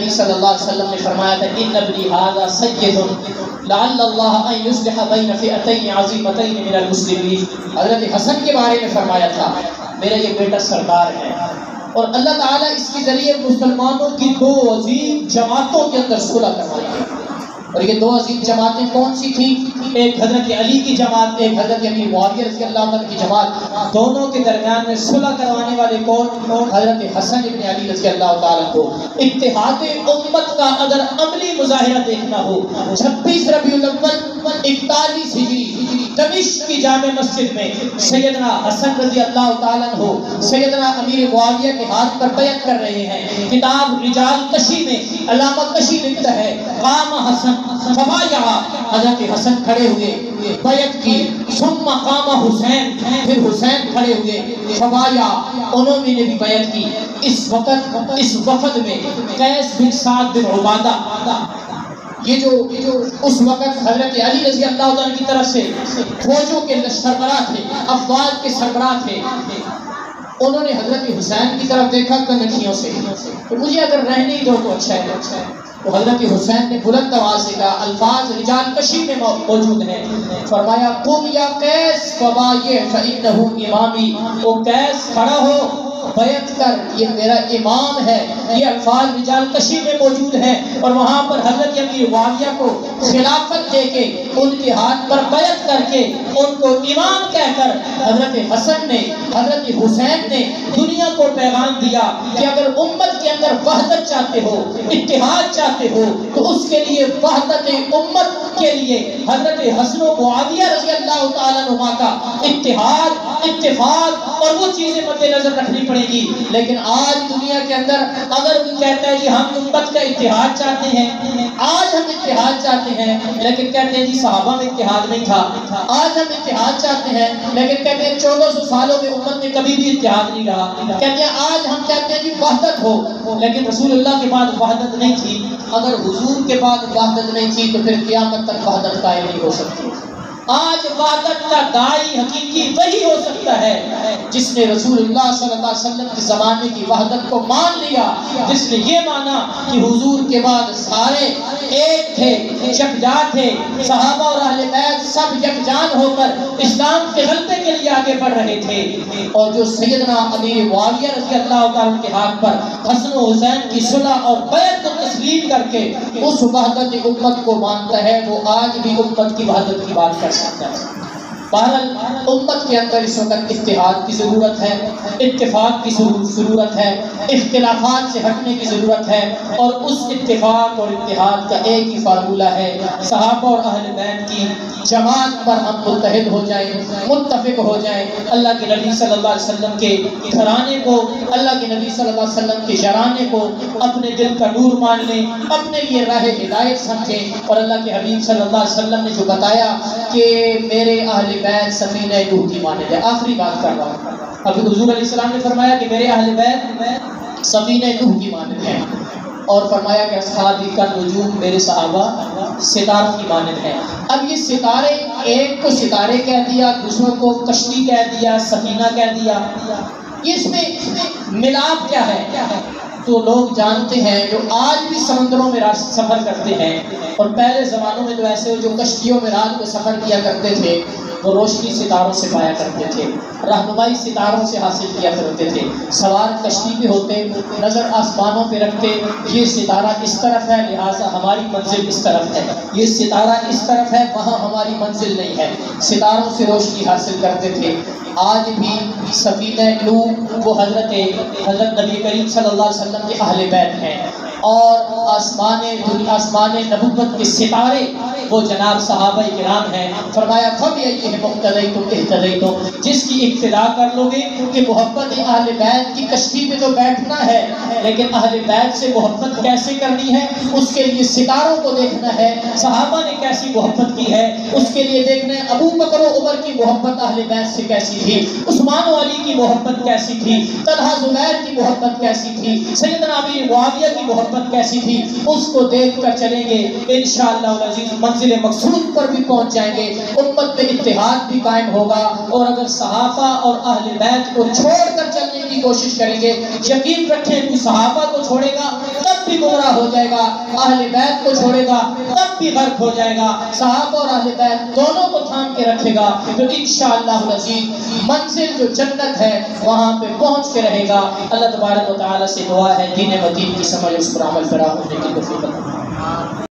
نبی صلی اللہ علیہ وسلم نے فرمایا تھا ان ابنی ھذا سید لعل اللہ ان یصلح بین فئتین عظیمتین من المسلمین. حضرت حسن کے بارے میں فرمایا تھا میرا یہ بیٹا سردار ہے اور اللہ تعالیٰ اس کے ذریعے مسلمانوں کی دو عظیم جماعتوں کے اندر صلح کروائے گا. اور یہ دو عظیم جماعتیں کون سی تھیں؟ ایک حضرت علی کی جماعت، ایک حضرت امیر معاویہ رضی اللہ عنہ کی جماعت. دونوں کے درمیان میں صلح کروانے والے کون؟ حضرت حسن ابن علی رضی اللہ تعالیٰ کو. اتحاد امت کا اگر عملی مظاہرہ دیکھنا ہو 26 ربیع الاول 41 ہجری دمشق کی جامع مسجد میں سیدنا حسن رضی اللہ تعالیٰ عنہ سیدنا امیر معاویہ کے ہاتھ پر بیعت کر رہے ہیں. کتاب رجال کشی میں علامہ کشی لکھتا ہے قام حسن فبايع. حضرت حسن کھڑے ہوئے بیعت کی. ثم قام حسین، پھر حسین کھڑے ہوئے فبايع، انہوں نے بھی بیعت کی. اس وقت میں قیس بن سعد بن عبادہ یہ جو اس وقت حضرت علی رضی اللہ عنہ کی طرف سے فوجوں کے سربراہ تھے، افواج کے سربراہ تھے، انہوں نے حضرت حسین کی طرف دیکھا کنکھیوں سے کہ مجھے اگر رہنے ہی دو تو اچھا ہے. تو حضرت حسین نے بلند آواز سے کہا، الفاظ رجال کشی میں موجود ہیں، فرمایا قم یا قیس فبایع فإنہ امامی. او قیس کھڑا ہو بیعت کر، یہ میرا امام ہے. یہ الفاظ رجال کشی میں موجود ہیں. اور وہاں پر حضرت امیر معاویہ کو خلافت دے کے ان کے ہاتھ پر بیعت کر کے ان کو امام کہہ کر حضرت حسن نے حضرت حسین نے دنیا کو پیغام دیا کہ اگر امت کے اندر وحدت چاہتے ہو، اتحاد چاہتے ہو، تو اس کے لیے وحدت امت کے لیے حضرت حسن و معاویہ رضی اللہ تعالیٰ عنہما کا اتحاد، اتفاق اور وہ چیزیں مد نظر رکھنی پڑے گی. لیکن آج دنیا کے اندر اگر وہ کہتا ہے کہ ہم امت کا اتحاد چاہتے ہیں، آج ہم اتحاد چاہتے ہیں، لیکن کہتے ہیں جی صحابہ میں اتحاد نہیں تھا. آج ہم اتحاد چاہتے ہیں لیکن کہتے ہیں 1400 سالوں میں امت میں کبھی بھی اتحاد نہیں رہا. کہتے ہیں آج ہم کہتے ہیں جی وحدت ہو، لیکن رسول اللہ کے بعد وحدت نہیں تھی. اگر حضور کے بعد وحدت نہیں تھی تو پھر قیامت تک وحدت قائم نہیں ہو سکتی. آج وحدت کا داعی حقیقی وہی ہو سکتا ہے جس نے رسول اللہ صلی اللہ علیہ وسلم کے زمانے کی وحدت کو مان لیا، جس نے یہ مانا کہ حضور کے بعد سارے ایک تھے، یکجا تھے، صحابہ اور اہل بیت سب یکجان ہو کر اسلام کے غلبے کے لیے آگے بڑھ رہے تھے. اور جو سیدنا امیر معاویہ رضی اللہ تعالیٰ کے ہاتھ پر حسن و حسین کی صلح اور بیعت کو تسلیم کر کے اس وحدت امت کو مانتا ہے، وہ آج بھی امت کی وحدت کی بات کر سکتا ہے. بہرحال امت کے اندر اس وقت اتحاد کی ضرورت ہے، اتفاق کی ضرورت ہے، اختلافات سے ہٹنے کی ضرورت ہے. اور اس اتفاق اور اتحاد کا ایک ہی فارمولہ ہے، صحابہ اور اہل بیت کی جماعت پر ہم متحد ہو جائیں، متفق ہو جائیں. اللہ کے نبی صلی اللہ علیہ وسلم کے گھرانے کو، اللہ کے نبی صلی اللہ علیہ وسلم کے یارانے کو اپنے دل کا نور مان لیں، اپنے لیے راہ ہدایت سمجھیں. اور اللہ کے حبیب صلی اللہ علیہ وسلم نے جو بتایا کہ میرے اہل بیت سفینہ نوح کی مانند ہے، آخری بات کر رہا ہوں. ابھی حضور علیہ السلام نے فرمایا کہ میرے اہل بیت سفینہ نوح کی مانند ہے، اور فرمایا کہ اصحابی کا نجوم، میرے صحابہ ستاروں کی مانند ہے. اب یہ ستارے، ایک کو ستارے کہہ دیا، دوسروں کو کشتی کہہ دیا، سفینہ کہہ دیا، اس میں ملاپ کیا ہے؟ تو لوگ جانتے ہیں جو آج بھی سمندروں میں سفر کرتے ہیں، اور پہلے زمانوں میں تو ایسے جو کشتیوں میں رات کو سفر کیا کرتے تھے وہ روشنی ستاروں سے پایا کرتے تھے، رہنمائی ستاروں سے حاصل کیا کرتے تھے. سوار کشتی پہ ہوتے، نظر آسمانوں پہ رکھتے، یہ ستارہ اس طرف ہے لہٰذا ہماری منزل اس طرف ہے، یہ ستارہ اس طرف ہے وہاں ہماری منزل نہیں ہے. ستاروں سے روشنی حاصل کرتے تھے. آج بھی سفینہ نوح وہ حضرت نبی کریم صلی اللہ علیہ وسلم کے اہل بیت ہیں، اور آسمان نبوت کے ستارے وہ جناب صحابہ کرام ہیں. فرمایا فَبِأَيِّهِمْ اقْتَدَيْتُمْ اهْتَدَيْتُمْ، جس کی اقتداء کر لو گے کہ محبت اہل بیت کی کشتی پہ تو بیٹھنا ہے، لیکن اہل بیت سے محبت کیسے کرنی ہے اس کے لیے ستاروں کو دیکھنا ہے. صحابہ نے کیسی محبت کی ہے اس کے لیے دیکھنا ہے. ابو بکر و عمر کی محبت اہل بیت سے کیسی تھی، عثمان و علی کی محبت کیسی تھی، طلحہ زبیر کی محبت کیسی تھی، سیدنا امیر معاویہ کی محبت کیسی تھی، اس کو دیکھ کر چلیں گے انشاءاللہ العزیز منزل مقصود پر بھی پہنچ جائیں گے. امت میں اتحاد بھی قائم ہوگا. اور اگر صحابہ اور اہل بیت کو چھوڑ کر چلنے کی کی کوشش کریں گے. یقین رکھیں کہ صحابہ کو چھوڑے گا تب بھی گمراہ ہو جائے گا, اہل بیت کو چھوڑے گا تب بھی غرق ہو جائے گا. صحابہ اور اہل بیت دونوں کو تھام کے رکھے گا تو انشاءاللہ العزیز منزل جو جنت ہے وہاں پہ پہنچ کے رہے گا. اللہ تبارک و تعالیٰ سے دعا ہے دین مدین کی سمجھ اس پر عمل پیرا ہونے کی توفیق عطا فرمائے.